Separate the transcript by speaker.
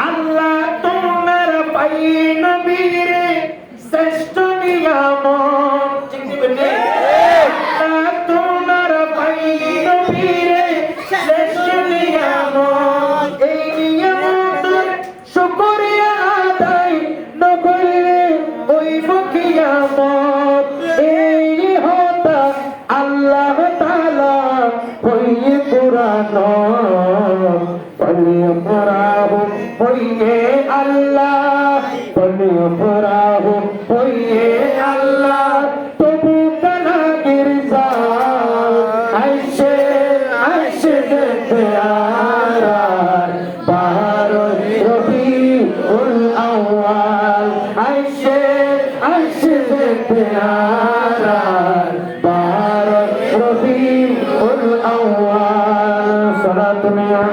Speaker 1: আল্লাহ তোমার পাই নবীরে শ্রেষ্ঠ নিয়ামত। আল্লাহ তোমার পাই নবীরে শ্রেষ্ঠ নিয়ামত। এই নিয়ামতের শুকরিয়া আদায় না করলে হইব কিয়ামত। এই হতা আল্লাহ তাআলা হইয়ে পুরানো পলিয়ে পুরাহু হইয়ে আল্লাহ পলিয়ে পুরাহু হইয়ে আল্লাহ তবু কানা গিরজা আইসে আইসে দেখতে আরার বারো রবিউল আউয়াল আইসে আইসে দেখতে আরার বারো রবিউল আউয়াল সালাতুল্লাহ।